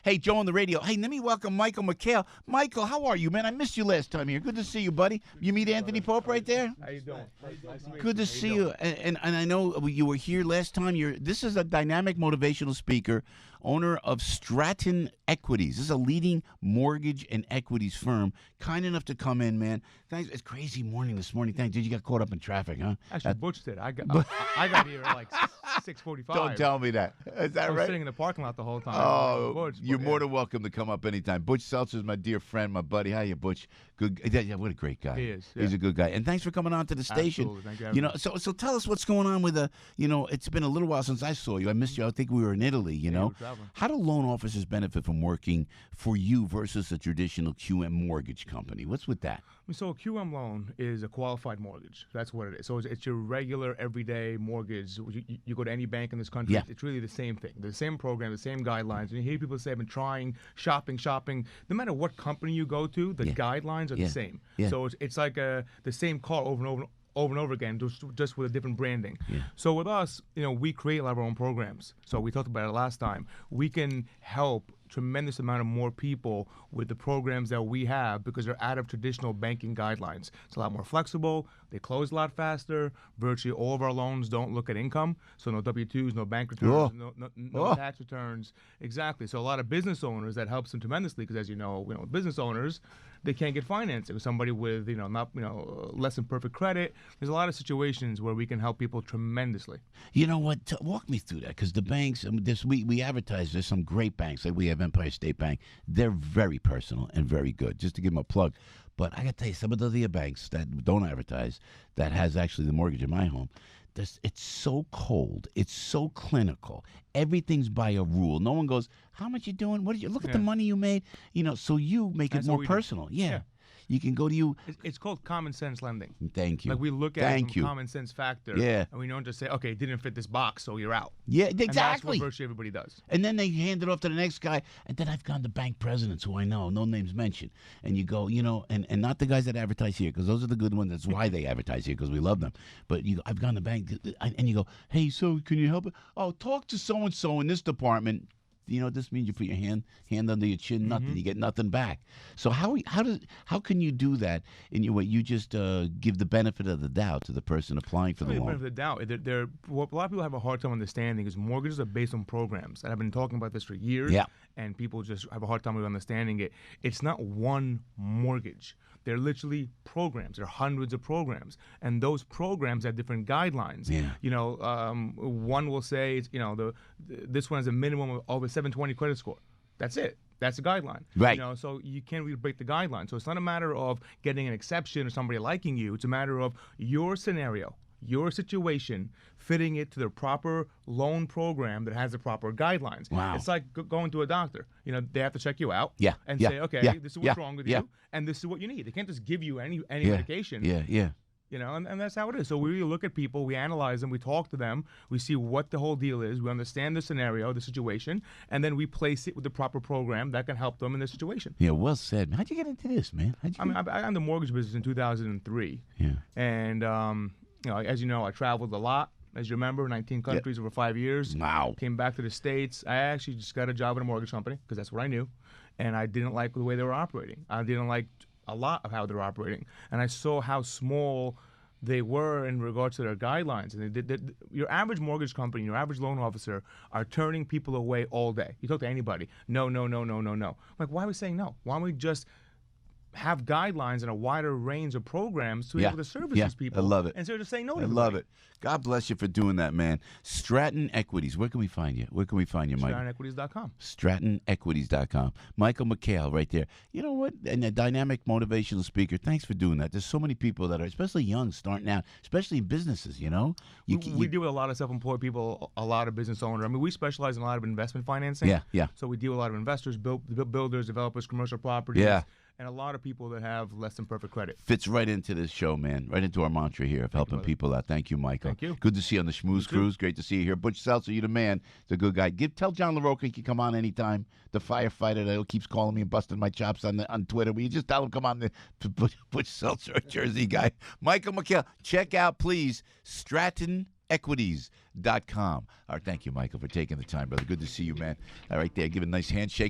Hey, Joe on the radio. Hey, let me welcome Michael Mikhail. Michael, how are you, man? I missed you last time here. Good to see you, buddy. You meet Anthony Pope right there? How you doing? Nice to meet Good to see you. And I know you were here last time. This is a dynamic motivational speaker, owner of Stratton Equities. This is a leading mortgage and equities firm. Kind enough to come in, man. Thanks. It's crazy morning this morning. Thanks. Did you get caught up in traffic, huh? Actually, Butch did. I got here at like 6:45. Don't tell me that. Is that I was right? sitting in the parking lot the whole time. Oh, Butch, you're more than welcome to come up anytime. Butch Seltzer's my dear friend, my buddy. How you, Butch? Good. Yeah, what a great guy. He is. Yeah. He's a good guy. And thanks for coming on to the station. Absolutely. Thank you. You know, so tell us what's going on with it's been a little while since I saw you. I missed you. I think we were in Italy, you know. How do loan officers benefit from working for you versus a traditional QM mortgage company? What's with that? So a QM loan is a qualified mortgage. That's what it is. So it's your regular, everyday mortgage. You go to any bank in this country, Yeah. It's really the same thing. The same program, the same guidelines. And you hear people say, I've been trying, shopping. No matter what company you go to, the guidelines are the same. Yeah. So it's like the same car over and over again, just with a different branding. Yeah. So with us, we create a lot of our own programs. So we talked about it last time. We can help tremendous amount of more people with the programs that we have because they're out of traditional banking guidelines. It's a lot more flexible. They close a lot faster. Virtually all of our loans don't look at income, so no W-2s, no bank returns, no tax returns. Exactly. So a lot of business owners, that helps them tremendously because, as you know, business owners, they can't get financing. Somebody with less than perfect credit. There's a lot of situations where we can help people tremendously. You know what? Walk me through that, because the banks. We advertise. There's some great banks. Like we have Empire State Bank. They're very personal and very good. Just to give them a plug. But I got to tell you, some of the other banks that don't advertise, that has actually the mortgage in my home, it's so cold. It's so clinical. Everything's by a rule. No one goes, how much you doing? What did you look at the money you made? So you make it more personal. Yeah. You can go to you. It's called common sense lending. Thank you. Like we look at it from a common sense factor. Yeah. And we don't just say, okay, it didn't fit this box, so you're out. Yeah, exactly. And that's what virtually everybody does. And then they hand it off to the next guy. And then I've gone to bank presidents who I know, no names mentioned. And you go, and not the guys that advertise here, because those are the good ones. That's why they advertise here, because we love them. But I've gone to bank, and you go, hey, so can you help it? Oh, talk to so-and-so in this department. This means you put your hand under your chin, nothing. You get nothing back. So how can you do that in your way? You just give the benefit of the doubt to the person applying for the loan. Benefit of the doubt. What a lot of people have a hard time understanding is mortgages are based on programs. And I've been talking about this for years. Yeah. And people just have a hard time with understanding it. It's not one mortgage. They're literally programs. There are hundreds of programs, and those programs have different guidelines. Yeah. One will say, this one has a minimum of a 720 credit score. That's it. That's a guideline. Right. So you can't really break the guideline. So it's not a matter of getting an exception or somebody liking you. It's a matter of your scenario, your situation, fitting it to the proper loan program that has the proper guidelines. Wow. It's like going to a doctor. They have to check you out and say, okay, this is what's wrong with you, and this is what you need. They can't just give you any medication. Yeah. And that's how it is. So we really look at people, we analyze them, we talk to them, we see what the whole deal is, we understand the scenario, the situation, and then we place it with the proper program that can help them in their situation. Yeah, well said. How'd you get into this, man? I got in the mortgage business in 2003. Yeah. And, as you know, I traveled a lot. As you remember, 19 countries over 5 years. Wow. Came back to the States. I actually just got a job at a mortgage company because that's what I knew. And I didn't like the way they were operating. I didn't like a lot of how they were operating. And I saw how small they were in regards to their guidelines. And your average mortgage company, your average loan officer are turning people away all day. You talk to anybody, no. I'm like, why are we saying no? Why don't we just have guidelines and a wider range of programs to be able to service these people? I love it. Instead of just saying no to everybody. I love it. God bless you for doing that, man. Stratton Equities. Where can we find you? Where can we find you, Mike? StrattonEquities.com. StrattonEquities.com. Michael Mikhail right there. You know what? And a dynamic motivational speaker. Thanks for doing that. There's so many people that are, especially young, starting out, especially in businesses, We deal with a lot of self-employed people, a lot of business owners. I mean, we specialize in a lot of investment financing. Yeah. So we deal with a lot of investors, builders, developers, commercial properties. Yeah. And a lot of people that have less than perfect credit. Fits right into this show, man. Right into our mantra here of helping people out. Thank you, Michael. Thank you. Good to see you on the Schmooze Cruise. Great to see you here. Butch Seltzer, you're the man. He's a good guy. Tell John LaRocca he can come on anytime. The firefighter that keeps calling me and busting my chops on Twitter. Will you just tell him come on to Butch Seltzer, a Jersey guy. Michael Mikhail. Check out, please, StrattonEquities.com. All right, thank you, Michael, for taking the time, brother. Good to see you, man. All right, there. Give a nice handshake.